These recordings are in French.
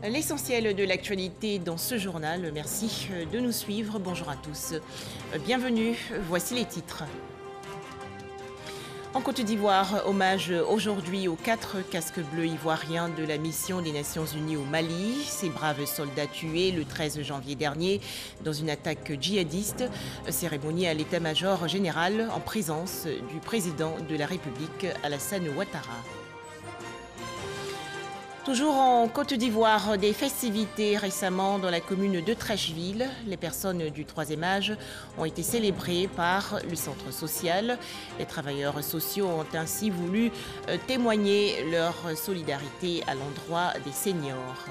L'essentiel de l'actualité dans ce journal. Merci de nous suivre. Bonjour à tous. Bienvenue. Voici les titres. En Côte d'Ivoire, hommage aujourd'hui aux 4 casques bleus ivoiriens de la mission des Nations Unies au Mali. Ces braves soldats tués le 13 janvier dernier dans une attaque djihadiste. Cérémonie à l'état-major général en présence du président de la République, Alassane Ouattara. Toujours en Côte d'Ivoire, des festivités récemment dans la commune de Trècheville. Les personnes du 3e âge ont été célébrées par le centre social. Les travailleurs sociaux ont ainsi voulu témoigner leur solidarité à l'endroit des seniors.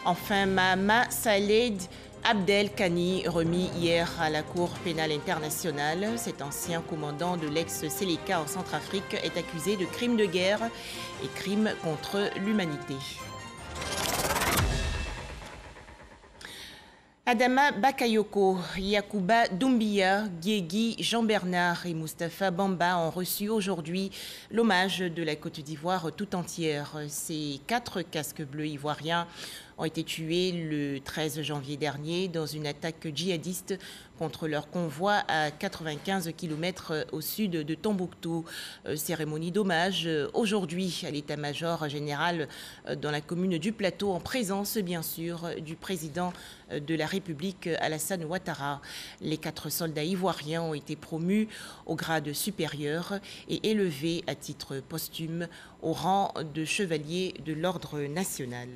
Enfin, Mahama Saled Abdelkani, remis hier à la Cour pénale internationale. Cet ancien commandant de l'ex-Séléka en Centrafrique est accusé de crimes de guerre et crimes contre l'humanité. Adama Bakayoko, Yacouba Doumbia, Guégui, Jean-Bernard et Mustapha Bamba ont reçu aujourd'hui l'hommage de la Côte d'Ivoire tout entière. Ces 4 casques bleus ivoiriens ont été tués le 13 janvier dernier dans une attaque djihadiste contre leur convoi à 95 km au sud de Tombouctou. Cérémonie d'hommage aujourd'hui à l'état-major général dans la commune du Plateau en présence bien sûr du président de la République, Alassane Ouattara. Les 4 soldats ivoiriens ont été promus au grade supérieur et élevés à titre posthume au rang de chevalier de l'ordre national.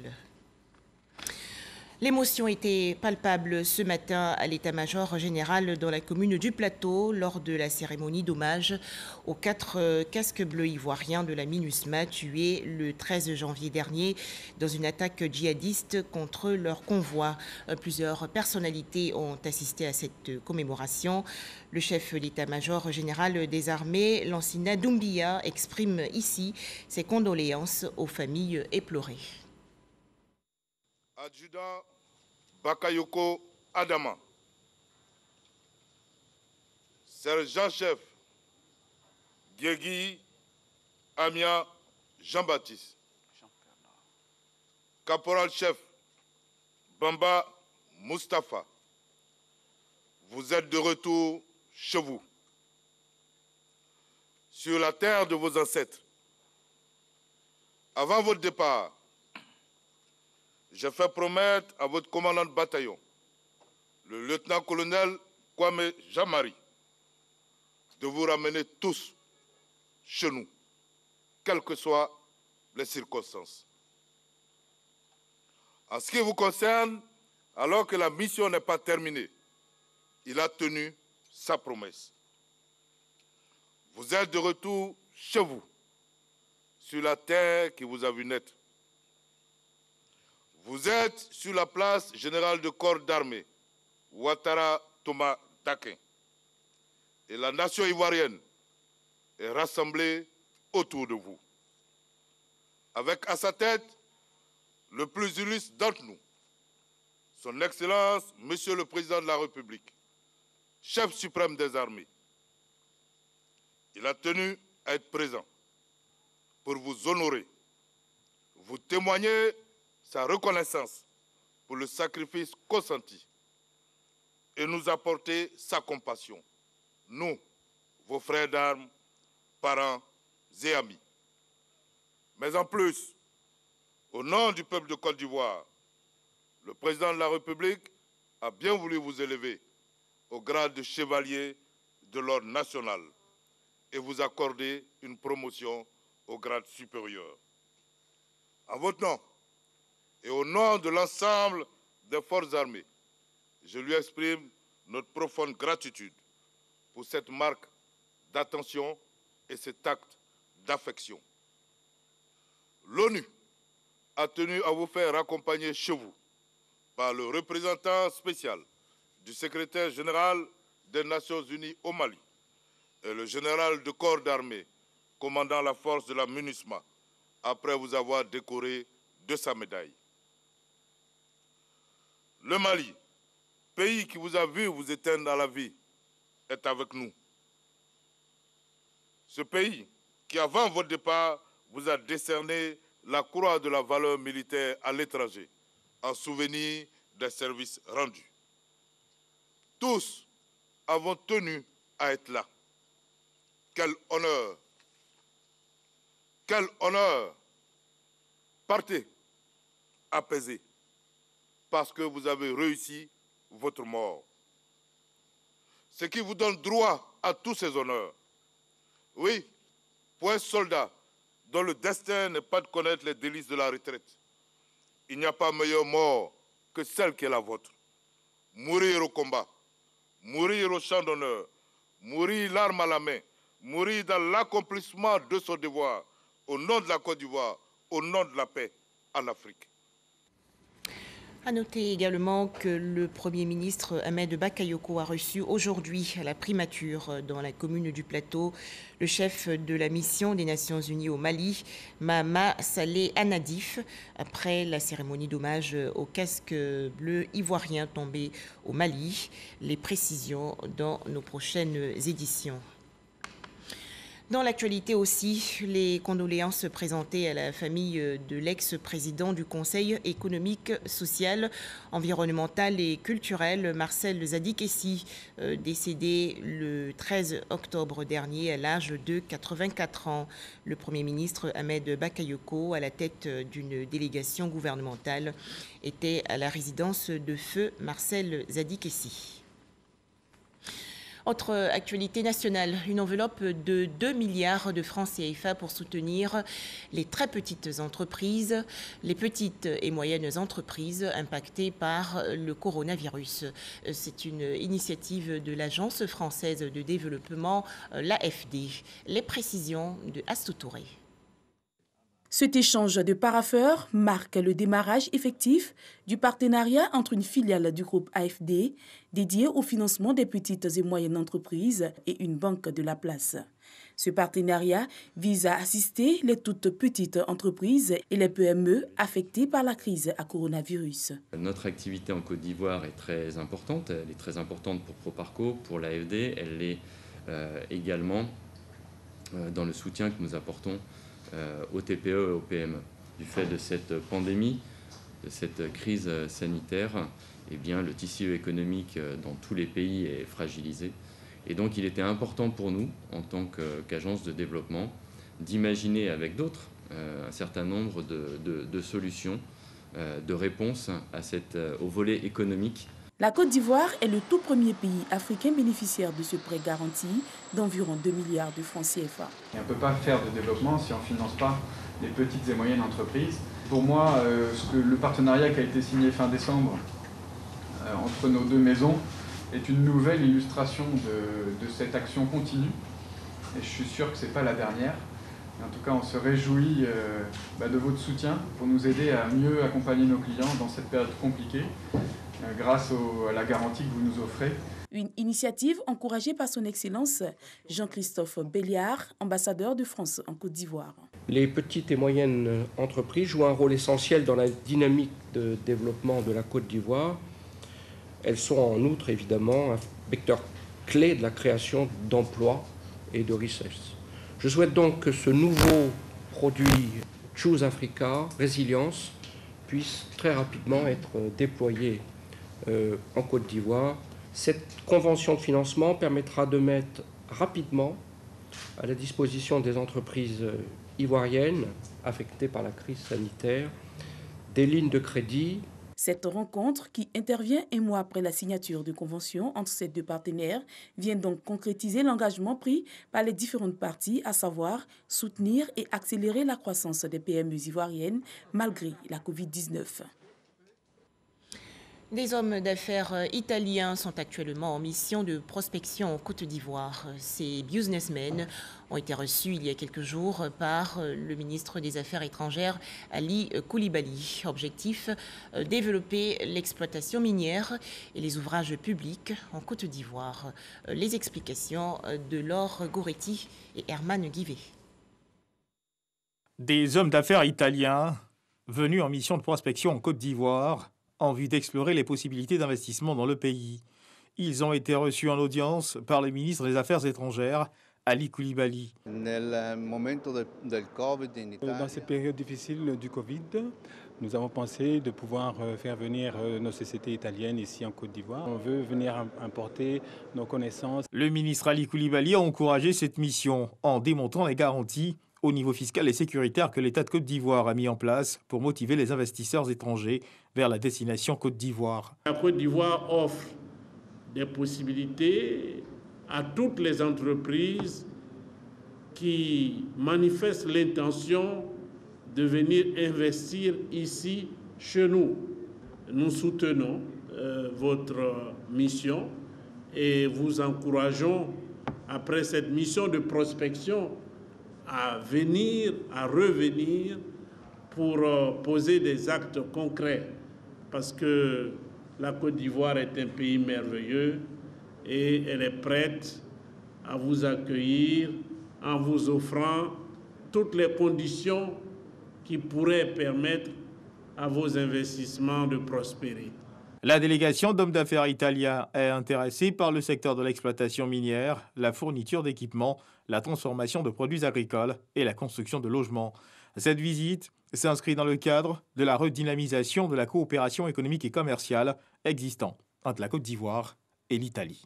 L'émotion était palpable ce matin à l'état-major général dans la commune du Plateau lors de la cérémonie d'hommage aux 4 casques bleus ivoiriens de la MINUSMA tués le 13 janvier dernier dans une attaque djihadiste contre leur convoi. Plusieurs personnalités ont assisté à cette commémoration. Le chef d'état-major général des armées, Lansina Doumbia, exprime ici ses condoléances aux familles éplorées. Adjudant Bakayoko Adama, sergent-chef Guégui Amia Jean-Baptiste, caporal-chef Bamba Mustapha, vous êtes de retour chez vous, sur la terre de vos ancêtres. Avant votre départ, j'ai fait promettre à votre commandant de bataillon, le lieutenant-colonel Kwame Jamari, de vous ramener tous chez nous, quelles que soient les circonstances. En ce qui vous concerne, alors que la mission n'est pas terminée, il a tenu sa promesse. Vous êtes de retour chez vous, sur la terre qui vous a vu naître. Vous êtes sur la place générale de corps d'armée, Ouattara Thomas Dakin. Et la nation ivoirienne est rassemblée autour de vous. Avec à sa tête le plus illustre d'entre nous, son Excellence, Monsieur le Président de la République, chef suprême des armées. Il a tenu à être présent pour vous honorer, vous témoigner sa reconnaissance pour le sacrifice consenti et nous apporter sa compassion, nous, vos frères d'armes, parents et amis. Mais en plus, au nom du peuple de Côte d'Ivoire, le président de la République a bien voulu vous élever au grade de chevalier de l'ordre national et vous accorder une promotion au grade supérieur. En votre nom, et au nom de l'ensemble des forces armées, je lui exprime notre profonde gratitude pour cette marque d'attention et cet acte d'affection. L'ONU a tenu à vous faire accompagner chez vous par le représentant spécial du secrétaire général des Nations Unies au Mali et le général de corps d'armée commandant la force de la MINUSMA après vous avoir décoré de sa médaille. Le Mali, pays qui vous a vu vous éteindre à la vie, est avec nous. Ce pays qui, avant votre départ, vous a décerné la croix de la valeur militaire à l'étranger, en souvenir des services rendus. Tous avons tenu à être là. Quel honneur! Quel honneur! Partez apaisés, parce que vous avez réussi votre mort. Ce qui vous donne droit à tous ces honneurs. Oui, pour un soldat dont le destin n'est pas de connaître les délices de la retraite, il n'y a pas meilleure mort que celle qui est la vôtre. Mourir au combat, mourir au champ d'honneur, mourir l'arme à la main, mourir dans l'accomplissement de son devoir, au nom de la Côte d'Ivoire, au nom de la paix en Afrique. À noter également que le Premier ministre Ahmed Bakayoko a reçu aujourd'hui à la primature dans la commune du Plateau le chef de la mission des Nations Unies au Mali, Mahama Saleh Anadif, après la cérémonie d'hommage au casque bleu ivoirien tombé au Mali. Les précisions dans nos prochaines éditions. Dans l'actualité aussi, les condoléances présentées à la famille de l'ex-président du Conseil économique, social, environnemental et culturel, Marcel Zadikessi, décédé le 13 octobre dernier à l'âge de 84 ans. Le Premier ministre Ahmed Bakayoko, à la tête d'une délégation gouvernementale, était à la résidence de feu Marcel Zadikessi. Autre actualité nationale, une enveloppe de 2 milliards de francs CFA pour soutenir les très petites entreprises, les petites et moyennes entreprises impactées par le coronavirus. C'est une initiative de l'Agence française de développement, l'AFD. Les précisions de Astou Touré. Cet échange de parapheurs marque le démarrage effectif du partenariat entre une filiale du groupe AFD dédiée au financement des petites et moyennes entreprises et une banque de la place. Ce partenariat vise à assister les toutes petites entreprises et les PME affectées par la crise à coronavirus. Notre activité en Côte d'Ivoire est très importante. Elle est très importante pour Proparco, pour l'AFD. Elle l'est également dans le soutien que nous apportons aux TPE et aux PME. Du fait de cette pandémie, de cette crise sanitaire, eh bien, le tissu économique dans tous les pays est fragilisé. Et donc il était important pour nous, en tant qu'agence de développement, d'imaginer avec d'autres un certain nombre de solutions, de réponses au volet économique. La Côte d'Ivoire est le tout premier pays africain bénéficiaire de ce prêt garanti d'environ 2 milliards de francs CFA. On ne peut pas faire de développement si on ne finance pas les petites et moyennes entreprises. Pour moi, le partenariat qui a été signé fin décembre entre nos deux maisons est une nouvelle illustration de cette action continue. Et je suis sûr que ce n'est pas la dernière. Et en tout cas, on se réjouit de votre soutien pour nous aider à mieux accompagner nos clients dans cette période compliquée, grâce à la garantie que vous nous offrez. Une initiative encouragée par son Excellence Jean-Christophe Béliard, ambassadeur de France en Côte d'Ivoire. Les petites et moyennes entreprises jouent un rôle essentiel dans la dynamique de développement de la Côte d'Ivoire. Elles sont en outre évidemment un vecteur clé de la création d'emplois et de richesses. Je souhaite donc que ce nouveau produit Choose Africa, Résilience, puisse très rapidement être déployé en Côte d'Ivoire. Cette convention de financement permettra de mettre rapidement à la disposition des entreprises ivoiriennes affectées par la crise sanitaire des lignes de crédit. Cette rencontre, qui intervient un mois après la signature de convention entre ces deux partenaires, vient donc concrétiser l'engagement pris par les différentes parties, à savoir soutenir et accélérer la croissance des PME ivoiriennes malgré la Covid-19. Des hommes d'affaires italiens sont actuellement en mission de prospection en Côte d'Ivoire. Ces businessmen ont été reçus il y a quelques jours par le ministre des Affaires étrangères, Ali Koulibaly. Objectif, développer l'exploitation minière et les ouvrages publics en Côte d'Ivoire. Les explications de Laure Goretti et Herman Guivet. Des hommes d'affaires italiens venus en mission de prospection en Côte d'Ivoire en vue d'explorer les possibilités d'investissement dans le pays. Ils ont été reçus en audience par le ministre des Affaires étrangères, Ali Koulibaly. Dans cette période difficile du Covid, nous avons pensé de pouvoir faire venir nos sociétés italiennes ici en Côte d'Ivoire. On veut venir importer nos connaissances. Le ministre Ali Koulibaly a encouragé cette mission en démontrant les garanties au niveau fiscal et sécuritaire que l'État de Côte d'Ivoire a mis en place pour motiver les investisseurs étrangers vers la destination Côte d'Ivoire. La Côte d'Ivoire offre des possibilités à toutes les entreprises qui manifestent l'intention de venir investir ici, chez nous. Nous soutenons votre mission et vous encourageons, après cette mission de prospection, à revenir pour poser des actes concrets. Parce que la Côte d'Ivoire est un pays merveilleux et elle est prête à vous accueillir en vous offrant toutes les conditions qui pourraient permettre à vos investissements de prospérer. La délégation d'hommes d'affaires italiens est intéressée par le secteur de l'exploitation minière, la fourniture d'équipements, la transformation de produits agricoles et la construction de logements. Cette visite s'inscrit dans le cadre de la redynamisation de la coopération économique et commerciale existant entre la Côte d'Ivoire et l'Italie.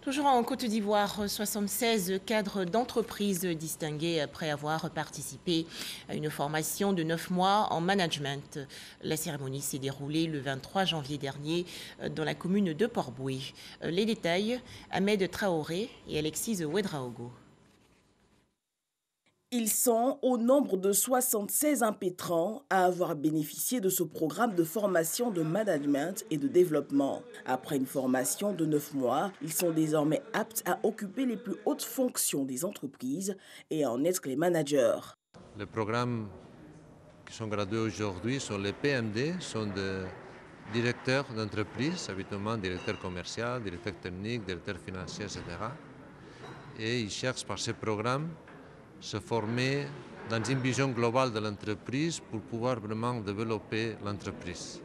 Toujours en Côte d'Ivoire, 76 cadres d'entreprises distingués après avoir participé à une formation de 9 mois en management. La cérémonie s'est déroulée le 23 janvier dernier dans la commune de Port-Boué. Les détails, Ahmed Traoré et Alexis Ouedraogo. Ils sont au nombre de 76 impétrants à avoir bénéficié de ce programme de formation de management et de développement. Après une formation de 9 mois, ils sont désormais aptes à occuper les plus hautes fonctions des entreprises et à en être les managers. Les programmes qui sont gradués aujourd'hui sont les PMD, sont des directeurs d'entreprise, habituellement directeurs commerciaux, directeurs techniques, directeurs financiers, etc. Et ils cherchent par ces programmes se former dans une vision globale de l'entreprise pour pouvoir vraiment développer l'entreprise.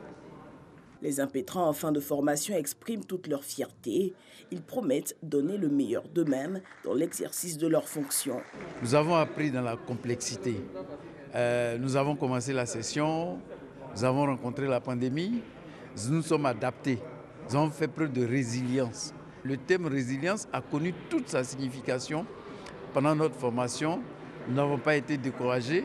Les impétrants en fin de formation expriment toute leur fierté. Ils promettent donner le meilleur d'eux-mêmes dans l'exercice de leurs fonctions. Nous avons appris dans la complexité. Nous avons commencé la session, nous avons rencontré la pandémie, nous nous sommes adaptés, nous avons fait preuve de résilience. Le thème résilience a connu toute sa signification. Pendant notre formation, nous n'avons pas été découragés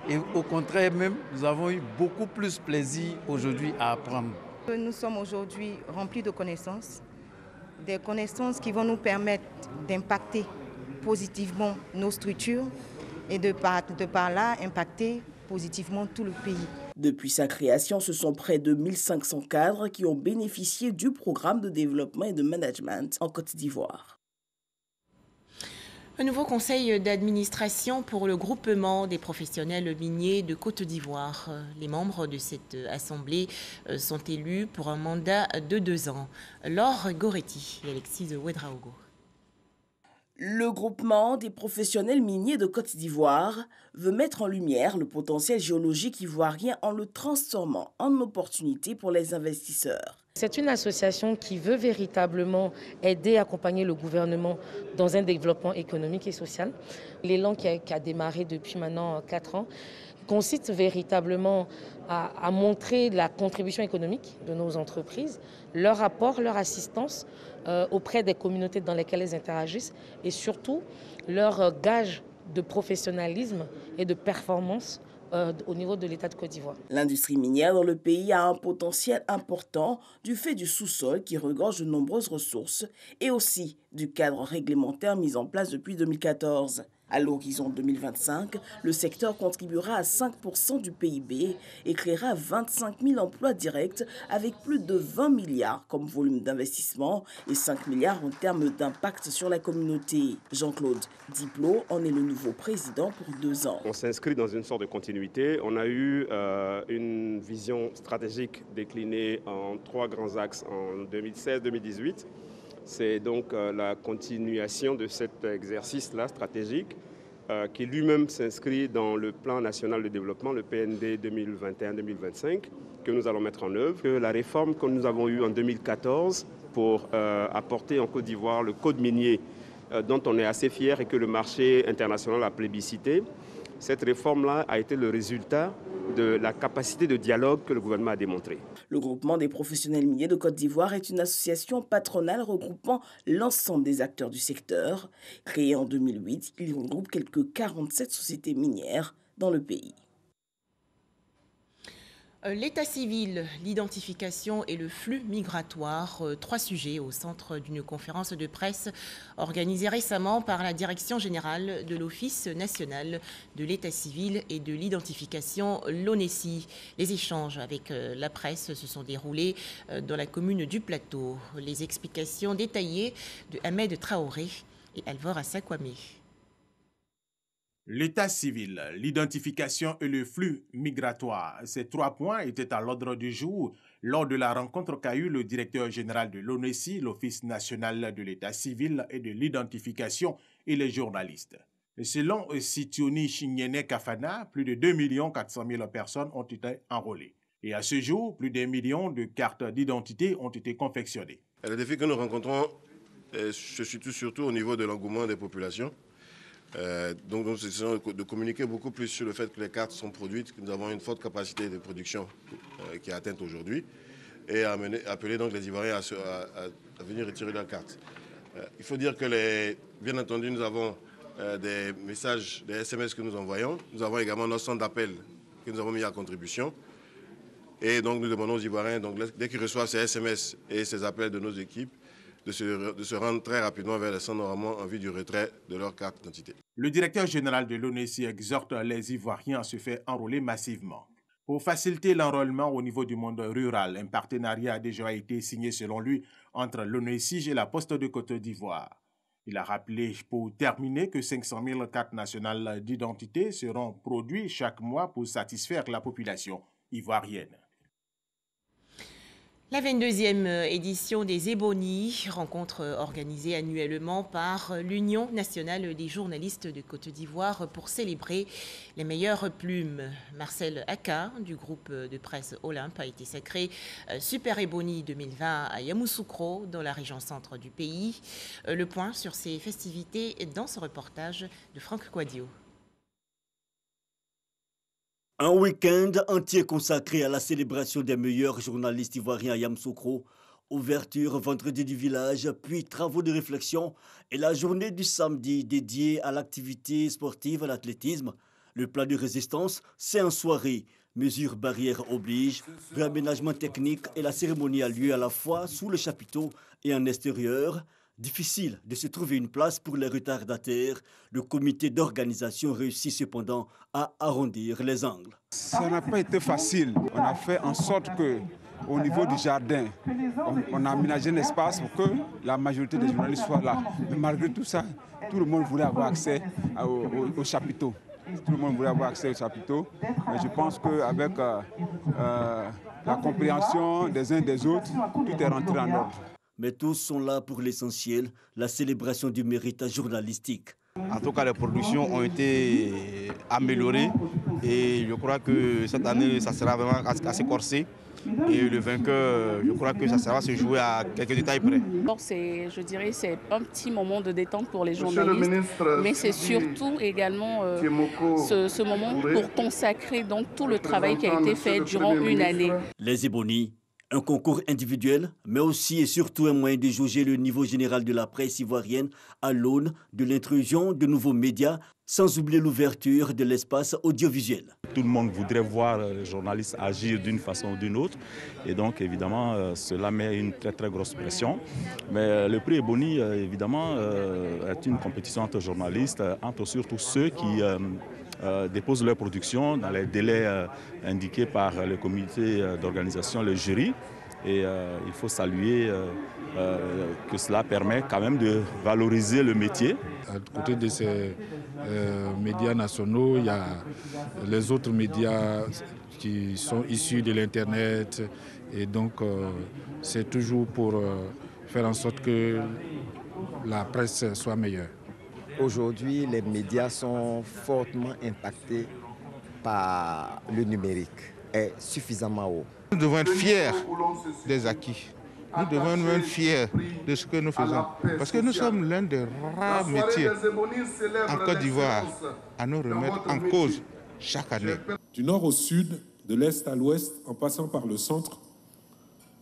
et au contraire même, nous avons eu beaucoup plus plaisir aujourd'hui à apprendre. Nous sommes aujourd'hui remplis de connaissances, des connaissances qui vont nous permettre d'impacter positivement nos structures et de par là impacter positivement tout le pays. Depuis sa création, ce sont près de 1500 cadres qui ont bénéficié du programme de développement et de management en Côte d'Ivoire. Un nouveau conseil d'administration pour le groupement des professionnels miniers de Côte d'Ivoire. Les membres de cette assemblée sont élus pour un mandat de 2 ans. Laure Goretti et Alexis Ouedraogo. Le groupement des professionnels miniers de Côte d'Ivoire veut mettre en lumière le potentiel géologique ivoirien en le transformant en opportunité pour les investisseurs. C'est une association qui veut véritablement aider et accompagner le gouvernement dans un développement économique et social. L'élan qui a démarré depuis maintenant 4 ans consiste véritablement à montrer la contribution économique de nos entreprises, leur apport, leur assistance auprès des communautés dans lesquelles elles interagissent et surtout leur gage de professionnalisme et de performance au niveau de l'État de Côte d'Ivoire. L'industrie minière dans le pays a un potentiel important du fait du sous-sol qui regorge de nombreuses ressources et aussi du cadre réglementaire mis en place depuis 2014. À l'horizon 2025, le secteur contribuera à 5% du PIB et créera 25 000 emplois directs avec plus de 20 milliards comme volume d'investissement et 5 milliards en termes d'impact sur la communauté. Jean-Claude Diplo en est le nouveau président pour 2 ans. On s'inscrit dans une sorte de continuité. On a eu une vision stratégique déclinée en 3 grands axes en 2016-2018. C'est donc la continuation de cet exercice-là stratégique qui lui-même s'inscrit dans le plan national de développement, le PND 2021-2025, que nous allons mettre en œuvre. La réforme que nous avons eue en 2014 pour apporter en Côte d'Ivoire le code minier dont on est assez fier et que le marché international a plébiscité. Cette réforme-là a été le résultat de la capacité de dialogue que le gouvernement a démontré. Le groupement des professionnels miniers de Côte d'Ivoire est une association patronale regroupant l'ensemble des acteurs du secteur. Créé en 2008, il regroupe quelques 47 sociétés minières dans le pays. L'état civil, l'identification et le flux migratoire, trois sujets au centre d'une conférence de presse organisée récemment par la Direction générale de l'Office national de l'état civil et de l'identification, l'ONESI. Les échanges avec la presse se sont déroulés dans la commune du Plateau. Les explications détaillées de Ahmed Traoré et Alvor Assakwame. L'état civil, l'identification et le flux migratoire, ces trois points étaient à l'ordre du jour lors de la rencontre qu'a eu le directeur général de l'ONESI, l'Office national de l'état civil et de l'identification, et les journalistes. Selon Sitioni Chinyene Kafana, plus de 2 400 000 personnes ont été enrôlées. Et à ce jour, plus d'1 million de cartes d'identité ont été confectionnées. Les défis que nous rencontrons se situent surtout au niveau de l'engouement des populations. Donc nous essayons de communiquer beaucoup plus sur le fait que les cartes sont produites, que nous avons une forte capacité de production qui est atteinte aujourd'hui, et appeler donc les Ivoiriens à venir retirer leurs cartes. Il faut dire que, bien entendu, nous avons des messages, des SMS que nous envoyons. Nous avons également nos centres d'appel que nous avons mis à contribution. Et donc nous demandons aux Ivoiriens, donc, dès qu'ils reçoivent ces SMS et ces appels de nos équipes, de se rendre très rapidement vers les centres normalement en vue du retrait de leur carte d'identité. Le directeur général de l'ONESI exhorte les Ivoiriens à se faire enrôler massivement. Pour faciliter l'enrôlement au niveau du monde rural, un partenariat a déjà été signé selon lui entre l'ONESI et la Poste de Côte d'Ivoire. Il a rappelé pour terminer que 500 000 cartes nationales d'identité seront produites chaque mois pour satisfaire la population ivoirienne. La 22e édition des Ebonies, rencontre organisée annuellement par l'Union nationale des journalistes de Côte d'Ivoire pour célébrer les meilleures plumes. Marcel Aka du groupe de presse Olympe a été sacré Super Ebony 2020 à Yamoussoukro dans la région centre du pays. Le point sur ces festivités dans ce reportage de Franck Quadio. Un week-end entier consacré à la célébration des meilleurs journalistes ivoiriens à Yamoussoukro, ouverture vendredi du village, puis travaux de réflexion et la journée du samedi dédiée à l'activité sportive, à l'athlétisme. Le plan de résistance, c'est en soirée. Mesures barrières obligent, réaménagement technique et la cérémonie a lieu à la fois sous le chapiteau et en extérieur. Difficile de se trouver une place pour les retardataires. Le comité d'organisation réussit cependant à arrondir les angles. Ça n'a pas été facile. On a fait en sorte que, au niveau du jardin, on a aménagé un espace pour que la majorité des journalistes soient là. Mais malgré tout ça, tout le monde voulait avoir accès au chapiteau. Tout le monde voulait avoir accès au chapiteau. Mais je pense qu'avec la compréhension des uns des autres, tout est rentré en ordre. Mais tous sont là pour l'essentiel, la célébration du mérite journalistique. En tout cas, les productions ont été améliorées et je crois que cette année, ça sera vraiment assez corsé. Et le vainqueur, je crois que ça va se jouer à quelques détails près. Je dirais c'est un petit moment de détente pour les journalistes, mais c'est surtout également ce moment pour consacrer donc tout le travail qui a été fait durant une année. Les Ebonies, un concours individuel, mais aussi et surtout un moyen de jauger le niveau général de la presse ivoirienne à l'aune de l'intrusion de nouveaux médias, sans oublier l'ouverture de l'espace audiovisuel. Tout le monde voudrait voir les journalistes agir d'une façon ou d'une autre. Et donc, évidemment, cela met une très, très grosse pression. Mais le prix Ebony, évidemment, est une compétition entre journalistes, entre surtout ceux qui déposent leur production dans les délais indiqués par le comité d'organisation, le jury. Et il faut saluer que cela permet quand même de valoriser le métier. À côté de ces médias nationaux, il y a les autres médias qui sont issus de l'Internet. Et donc, c'est toujours pour faire en sorte que la presse soit meilleure. Aujourd'hui, les médias sont fortement impactés par le numérique et suffisamment haut. Nous devons être fiers des acquis nous devons nous être fiers de ce que nous faisons. Parce que nous sommes l'un des rares métiers en Côte d'Ivoire à nous remettre en cause chaque année. Du nord au sud, de l'est à l'ouest, en passant par le centre,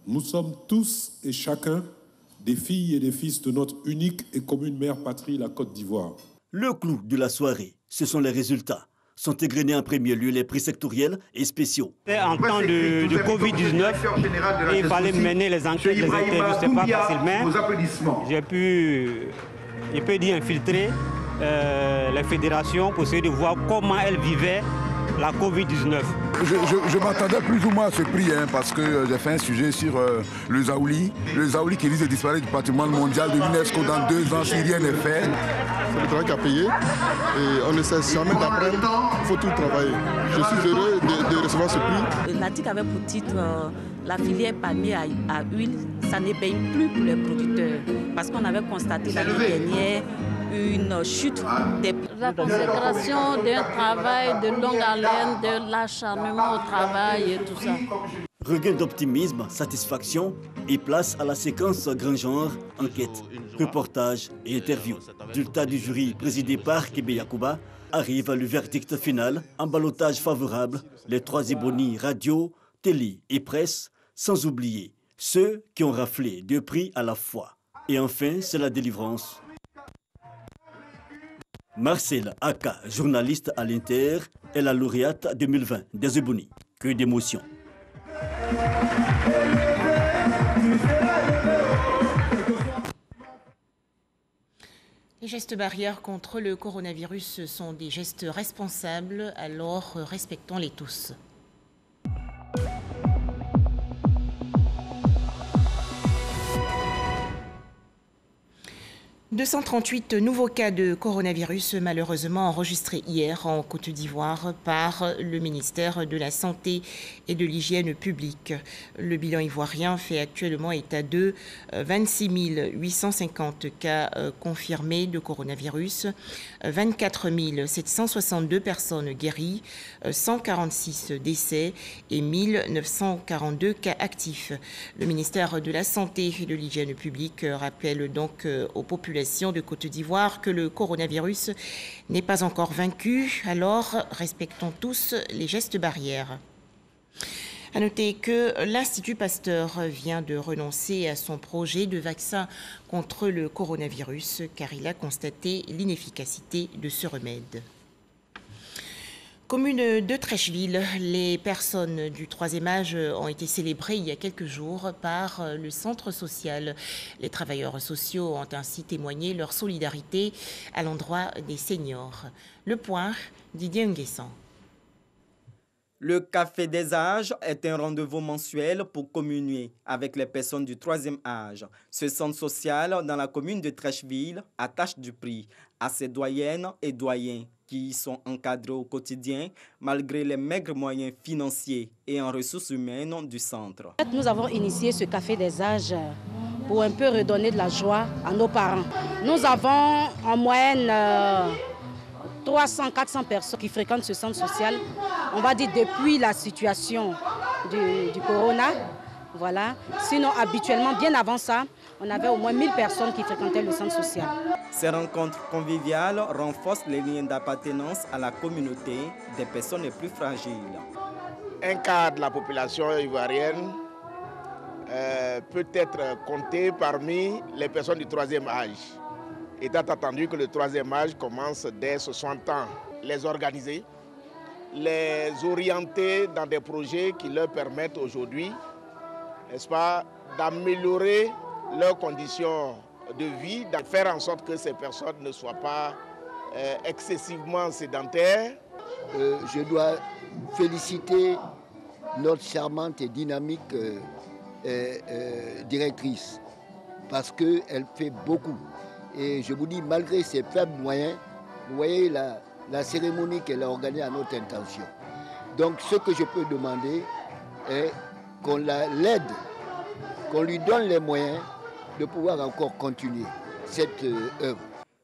nous sommes tous et chacun des filles et des fils de notre unique et commune mère patrie, la Côte d'Ivoire. Le clou de la soirée, ce sont les résultats. Sont égrenés en premier lieu les prix sectoriels et spéciaux. En temps de Covid-19, il fallait mener les enquêtes, les interviews, ce n'est pas facilement. J'ai pu infiltrer les fédérations pour essayer de voir comment elles vivaient la Covid-19. Je m'attendais plus ou moins à ce prix, parce que j'ai fait un sujet sur le Zaouli qui risque de disparaître du patrimoine mondial de l'UNESCO dans 2 ans si rien n'est fait. C'est le travail qui a payé et on ne cesse jamais d'apprendre, il faut tout travailler. Je suis heureux de recevoir ce prix. La DIC avait pour titre la filière palmier à huile, ça ne paye plus pour les producteurs parce qu'on avait constaté l'année dernière une chute des prix. La consécration d'un travail de longue haleine, de l'acharnement au travail et tout ça. Regain d'optimisme, satisfaction et place à la séquence grand genre, enquête, reportage et interview. Résultat du jury présidé par Kébé Yacouba, arrive le verdict final, en ballotage favorable, les 3 ébonies radio, télé et presse, sans oublier ceux qui ont raflé 2 prix à la fois. Et enfin, c'est la délivrance. Marcel Aka, journaliste à l'Inter, est la lauréate 2020 des Ebonies. Que d'émotions. Les gestes barrières contre le coronavirus sont des gestes responsables, alors respectons-les tous. 238 nouveaux cas de coronavirus malheureusement enregistrés hier en Côte d'Ivoire par le ministère de la Santé et de l'Hygiène publique. Le bilan ivoirien fait actuellement état de 26 850 cas confirmés de coronavirus, 24 762 personnes guéries, 146 décès et 1942 cas actifs. Le ministère de la Santé et de l'Hygiène publique rappelle donc aux populations de Côte d'Ivoire que le coronavirus n'est pas encore vaincu, alors respectons tous les gestes barrières. À noter que l'Institut Pasteur vient de renoncer à son projet de vaccin contre le coronavirus car il a constaté l'inefficacité de ce remède. Commune de Trècheville, les personnes du 3e âge ont été célébrées il y a quelques jours par le centre social. Les travailleurs sociaux ont ainsi témoigné leur solidarité à l'endroit des seniors. Le point, Didier Nguessan. Le Café des âges est un rendez-vous mensuel pour communier avec les personnes du 3e âge. Ce centre social dans la commune de Trècheville attache du prix à ses doyennes et doyens qui y sont encadrés au quotidien malgré les maigres moyens financiers et en ressources humaines du centre. Nous avons initié ce Café des âges pour un peu redonner de la joie à nos parents. Nous avons en moyenne 300-400 personnes qui fréquentent ce centre social, on va dire depuis la situation du corona. Voilà. Sinon, habituellement, bien avant ça, on avait au moins 1000 personnes qui fréquentaient le centre social. Ces rencontres conviviales renforcent les liens d'appartenance à la communauté des personnes les plus fragiles. Un quart de la population ivoirienne peut être compté parmi les personnes du 3e âge. Étant attendu que le 3e âge commence dès 60 ans, les organiser, les orienter dans des projets qui leur permettent aujourd'hui, n'est-ce pas, d'améliorer leurs conditions de vie, de faire en sorte que ces personnes ne soient pas excessivement sédentaires. Je dois féliciter notre charmante et dynamique directrice parce qu'elle fait beaucoup. Et je vous dis, malgré ses faibles moyens, vous voyez la cérémonie qu'elle a organisée à notre intention. Donc ce que je peux demander est qu'on l'aide, qu'on lui donne les moyens de pouvoir encore continuer cette œuvre.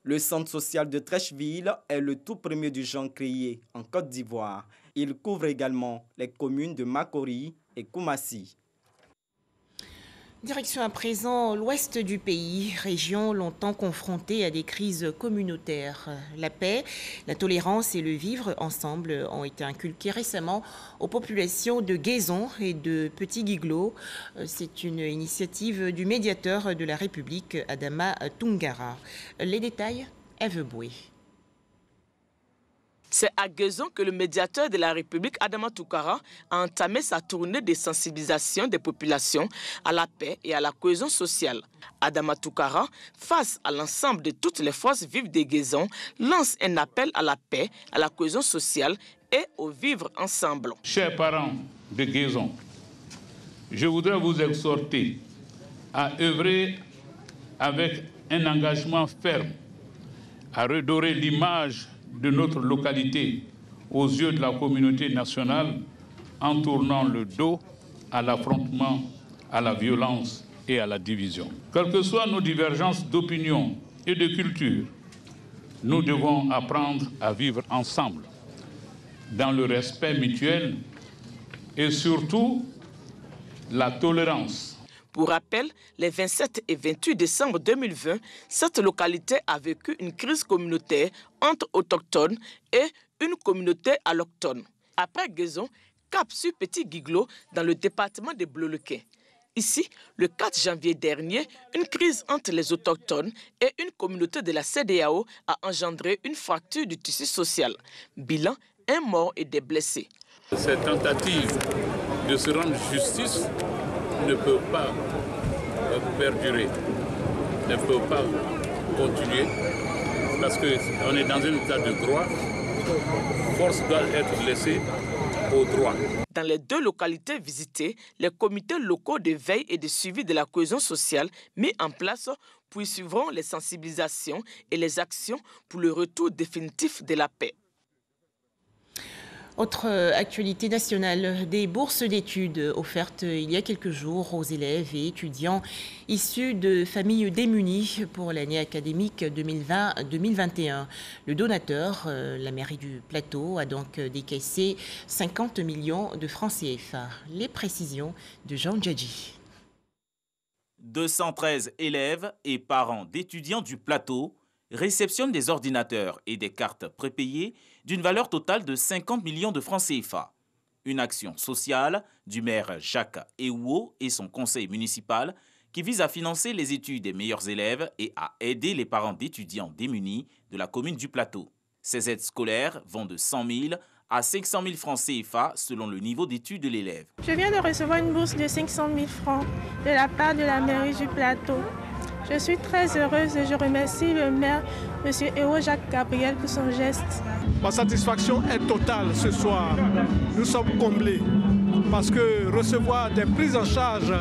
Le centre social de Trècheville est le tout premier du genre créé en Côte d'Ivoire. Il couvre également les communes de Makori et Koumassi. Direction à présent l'ouest du pays, région longtemps confrontée à des crises communautaires. La paix, la tolérance et le vivre ensemble ont été inculqués récemment aux populations de Guézon et de Petit Guiglo. C'est une initiative du médiateur de la République, Adama Toungara. Les détails, Eve Boué. C'est à Guézon que le médiateur de la République, Adama Toungara, a entamé sa tournée de sensibilisation des populations à la paix et à la cohésion sociale. Adama Toungara, face à l'ensemble de toutes les forces vives de Guézon, lance un appel à la paix, à la cohésion sociale et au vivre ensemble. Chers parents de Guézon, je voudrais vous exhorter à œuvrer avec un engagement ferme, à redorer l'image de notre localité aux yeux de la communauté nationale en tournant le dos à l'affrontement, à la violence et à la division. Quelles que soient nos divergences d'opinion et de culture, nous devons apprendre à vivre ensemble dans le respect mutuel et surtout la tolérance. Pour rappel, les 27 et 28 décembre 2020, cette localité a vécu une crise communautaire entre autochtones et une communauté allochtone. Après Guézon, cap sur Petit Guiglo dans le département de Bleu-le-Quai. Ici, le 4 janvier dernier, une crise entre les autochtones et une communauté de la CEDEAO a engendré une fracture du tissu social. Bilan, un mort et des blessés. Cette tentative de se rendre justice ne peut pas perdurer, ne peut pas continuer, parce qu'on est dans un état de droit. Force doit être laissée au droit. Dans les deux localités visitées, les comités locaux de veille et de suivi de la cohésion sociale mis en place poursuivront les sensibilisations et les actions pour le retour définitif de la paix. Autre actualité nationale, des bourses d'études offertes il y a quelques jours aux élèves et étudiants issus de familles démunies pour l'année académique 2020-2021. Le donateur, la mairie du Plateau, a donc décaissé 50 millions de francs CFA. Les précisions de Jean Djadji. 213 élèves et parents d'étudiants du Plateau réceptionnent des ordinateurs et des cartes prépayées d'une valeur totale de 50 millions de francs CFA. Une action sociale du maire Jacques Ewuo et son conseil municipal qui vise à financer les études des meilleurs élèves et à aider les parents d'étudiants démunis de la commune du Plateau. Ces aides scolaires vont de 100 000 à 500 000 francs CFA selon le niveau d'études de l'élève. Je viens de recevoir une bourse de 500 000 francs de la part de la mairie du Plateau. Je suis très heureuse et je remercie le maire, M. Ewuo Jacques Gabriel, pour son geste. Ma satisfaction est totale ce soir. Nous sommes comblés parce que recevoir des prises en charge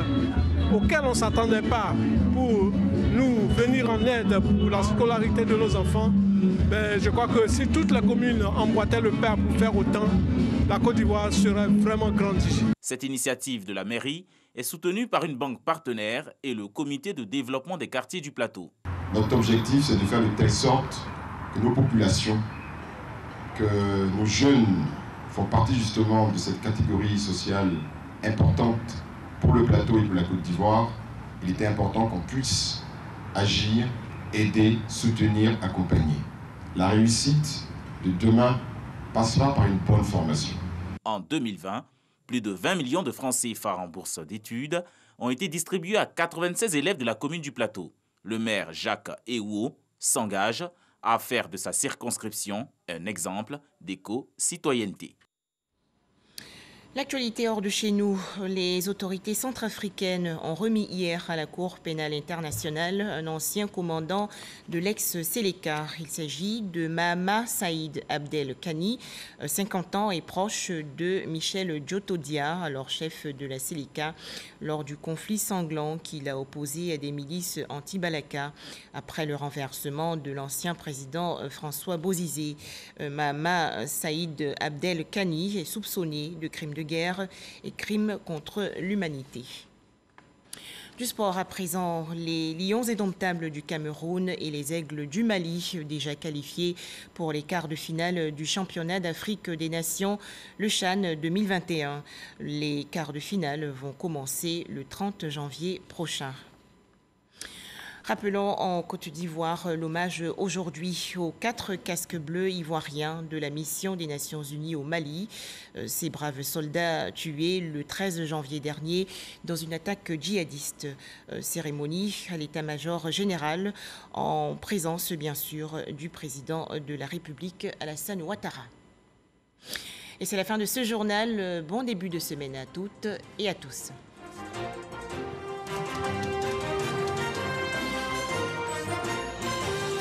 auxquelles on ne s'attendait pas pour nous venir en aide pour la scolarité de nos enfants, je crois que si toutes les communes emboîtaient le pas pour faire autant, la Côte d'Ivoire serait vraiment grandie. Cette initiative de la mairie est soutenue par une banque partenaire et le comité de développement des quartiers du Plateau. Notre objectif, c'est de faire de telle sorte que nos populations, que nos jeunes font partie justement de cette catégorie sociale importante pour le Plateau et pour la Côte d'Ivoire. Il était important qu'on puisse agir, aider, soutenir, accompagner. La réussite de demain passera par une bonne formation. En 2020, plus de 20 millions de francs CFA en bourse d'études ont été distribués à 96 élèves de la commune du Plateau. Le maire Jacques Ewuo s'engage à faire de sa circonscription un exemple d'éco-citoyenneté. L'actualité hors de chez nous, les autorités centrafricaines ont remis hier à la Cour pénale internationale un ancien commandant de l'ex-Seleka. Il s'agit de Mahama Saïd Abdel Kani, 50 ans et proche de Michel Djotodia, alors chef de la Seleka, lors du conflit sanglant qu'il a opposé à des milices anti-Balaka après le renversement de l'ancien président François Bozizé. Mahama Saïd Abdel Kani est soupçonné de crimes de guerre et crimes contre l'humanité. Du sport à présent, les Lions indomptables du Cameroun et les Aigles du Mali, déjà qualifiés pour les quarts de finale du championnat d'Afrique des Nations, le CHAN 2021. Les quarts de finale vont commencer le 30 janvier prochain. Rappelons en Côte d'Ivoire l'hommage aujourd'hui aux 4 casques bleus ivoiriens de la mission des Nations Unies au Mali. Ces braves soldats tués le 13 janvier dernier dans une attaque djihadiste. Cérémonie à l'état-major général en présence bien sûr du président de la République Alassane Ouattara. Et c'est la fin de ce journal. Bon début de semaine à toutes et à tous.